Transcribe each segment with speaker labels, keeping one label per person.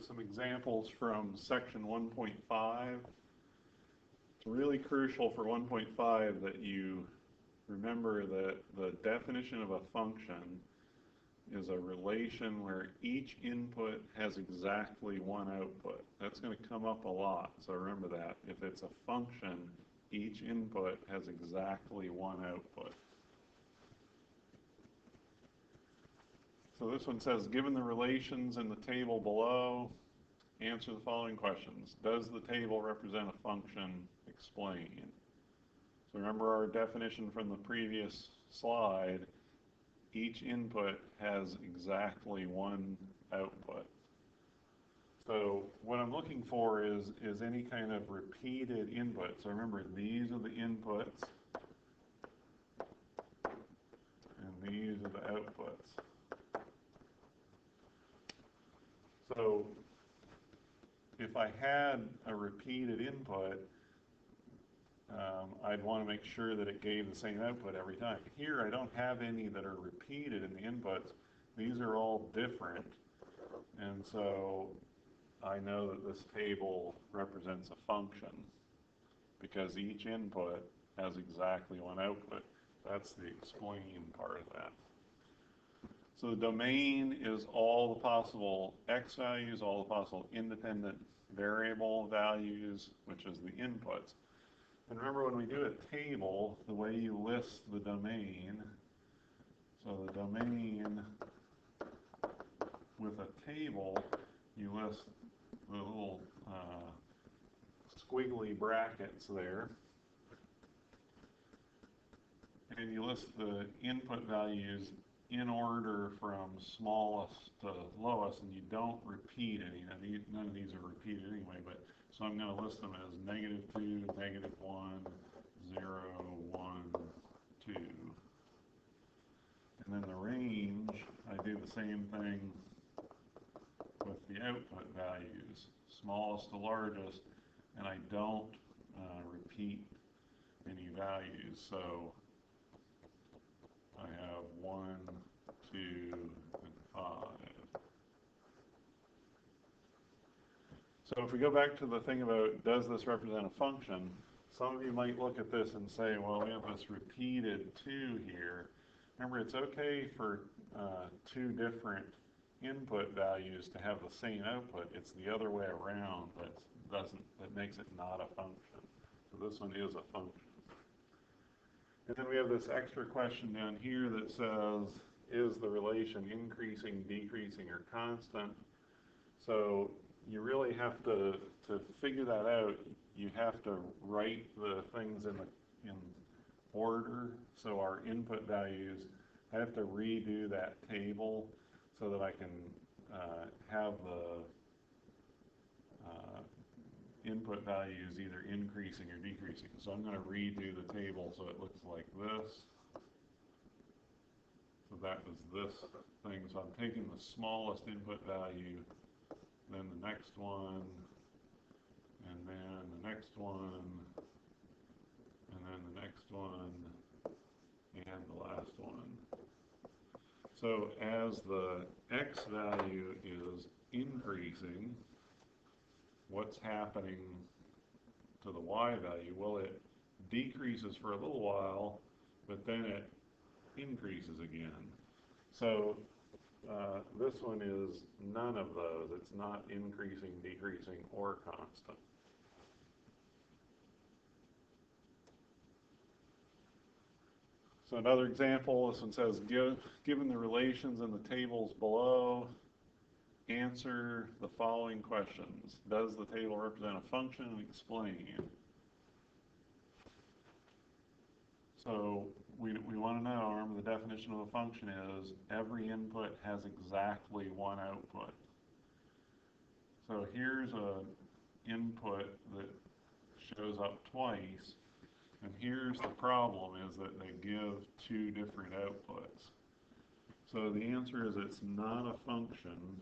Speaker 1: some examples from section 1.5. It's really crucial for 1.5 that you remember that the definition of a function is a relation where each input has exactly one output. That's going to come up a lot, so remember that. If it's a function, each input has exactly one output. So this one says, given the relations in the table below, answer the following questions. Does the table represent a function? Explain. So remember our definition from the previous slide, each input has exactly one output. So what I'm looking for is any kind of repeated input. So remember, these are the inputs, and these are the outputs. So if I had a repeated input, I'd want to make sure that it gave the same output every time. Here I don't have any that are repeated in the inputs. These are all different, and so I know that this table represents a function because each input has exactly one output. That's the explain part of that. So the domain is all the possible x values, all the possible independent variable values, which is the inputs. And remember, when we do a table, the way you list the domain, so the domain with a table, you list the little squiggly brackets there, and you list the input values in order from smallest to lowest, and you don't repeat any. None of these are repeated anyway, but so I'm going to list them as -2, -1, 0, 1, 2. And then the range, I do the same thing with the output values, smallest to largest, and I don't repeat any values. So I have 1, 2, and 5. So if we go back to the thing about does this represent a function, some of you might look at this and say, well, we have this repeated 2 here. Remember, it's okay for 2 different input values to have the same output. It's the other way around that makes it not a function. So this one is a function. And then we have this extra question down here that says, is the relation increasing, decreasing, or constant? So you really have to figure that out. You have to write the things in order. So our input values, I have to redo that table so that I can have the input values either increasing or decreasing. So I'm going to redo the table so it looks like this. So that was this thing. So I'm taking the smallest input value, then the next one, and then the next one, and then the next one, and the last one. So as the x value is increasing, what's happening to the y value? Well, it decreases for a little while, but then it increases again. So this one is none of those. It's not increasing, decreasing, or constant. So another example, this one says, given the relations in the tables below, answer the following questions. Does the table represent a function? And explain. So we want to know, remember the definition of a function is every input has exactly one output. So here's an input that shows up twice, and here's the problem is that they give 2 different outputs. So the answer is it's not a function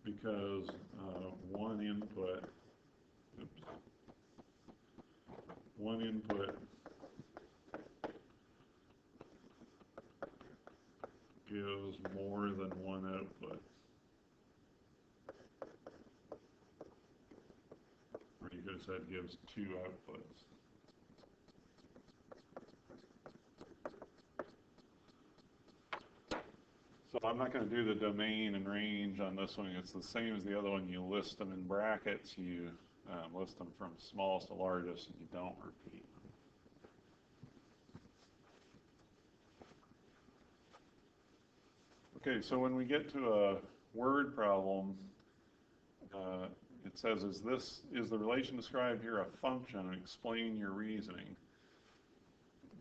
Speaker 1: because one input gives more than one output. Or you could have said gives two outputs. So I'm not going to do the domain and range on this one. It's the same as the other one. You list them in brackets. You list them from smallest to largest, and you don't repeat them. Okay, so when we get to a word problem, it says, is the relation described here a function? And explain your reasoning.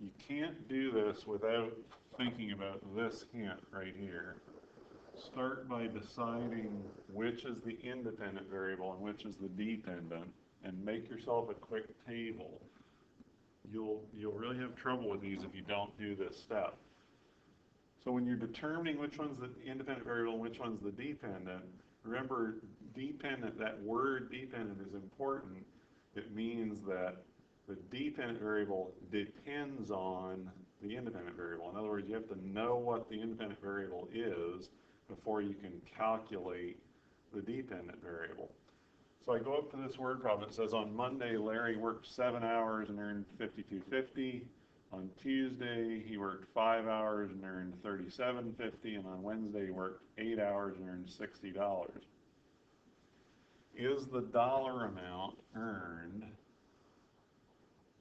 Speaker 1: You can't do this without thinking about this hint right here. Start by deciding which is the independent variable and which is the dependent, and make yourself a quick table. You'll really have trouble with these if you don't do this step. So when you're determining which one's the independent variable and which one's the dependent, remember, dependent, that word dependent is important. It means that the dependent variable depends on the independent variable. In other words, you have to know what the independent variable is before you can calculate the dependent variable. So I go up to this word problem. It says on Monday, Larry worked 7 hours and earned $52.50. On Tuesday, he worked 5 hours and earned $37.50. And on Wednesday, he worked 8 hours and earned $60. Is the dollar amount earned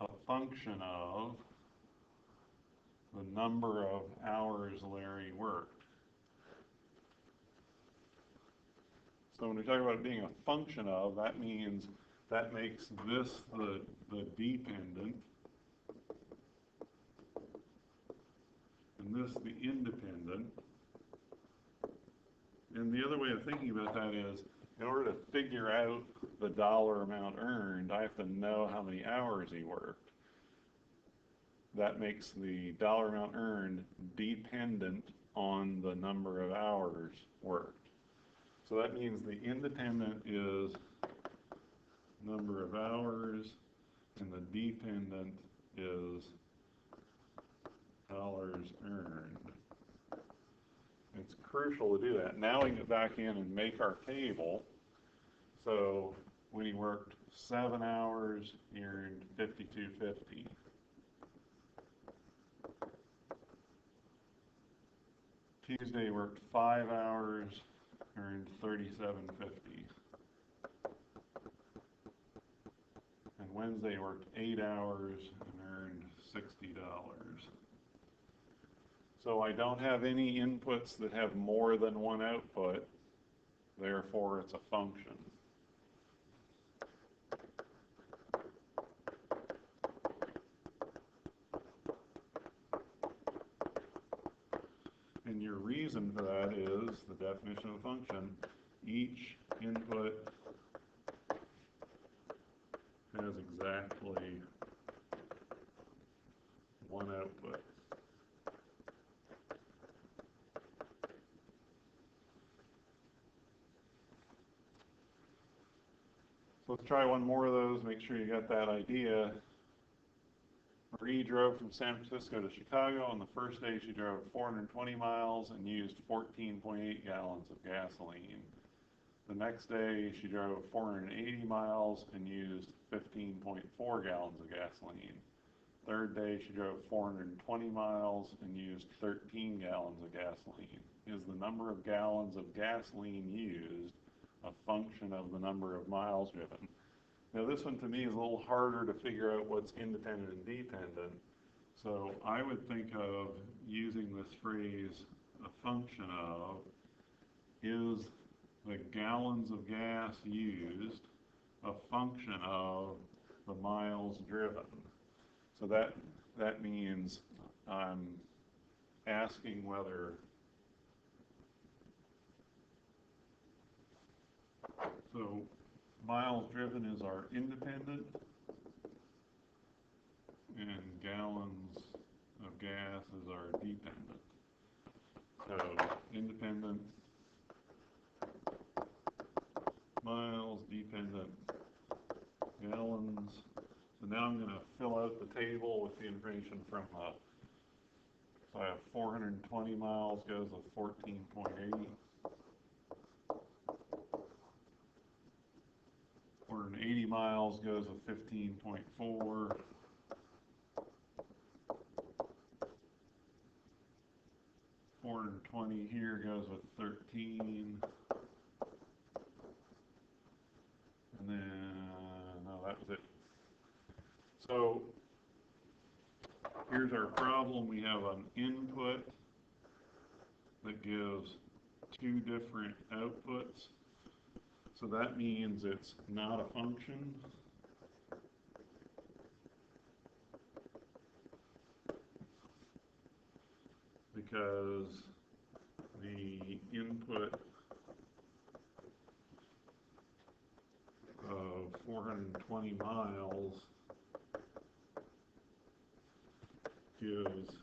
Speaker 1: a function of the number of hours Larry worked? So when we talk about it being a function of, that means that makes this the dependent and this the independent. And the other way of thinking about that is, in order to figure out the dollar amount earned, I have to know how many hours he worked. That makes the dollar amount earned dependent on the number of hours worked. So that means the independent is number of hours, and the dependent is dollars earned. It's crucial to do that. Now we can get back in and make our table. So when he worked 7 hours, he earned $52.50. Tuesday he worked 5 hours, earned $37.50. And Wednesday he worked 8 hours and earned $60. So I don't have any inputs that have more than one output, therefore it's a function. And your reason for that is the definition of a function. Each input has exactly one output. So let's try one more of those, make sure you got that idea. Marie drove from San Francisco to Chicago. On the first day, she drove 420 miles and used 14.8 gallons of gasoline. The next day, she drove 480 miles and used 15.4 gallons of gasoline. Third day, she drove 420 miles and used 13 gallons of gasoline. Is the number of gallons of gasoline used a function of the number of miles driven? Now this one to me is a little harder to figure out what's independent and dependent. So I would think of using this phrase, a function of, is the gallons of gas used a function of the miles driven? So that means I'm asking whether, so miles driven is our independent, and gallons of gas is our dependent. So independent, miles, dependent, gallons. So now I'm going to fill out the table with the information from So I have 420 miles goes with 14.8. 480 miles goes with 15.4. 420 here goes with 13. And then, no, that was it. So here's our problem. We have an input that gives two different outputs. So that means it's not a function. Because the input of 420 miles gives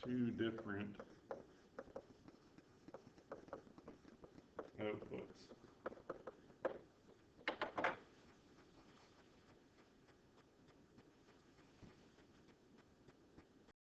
Speaker 1: two different outputs.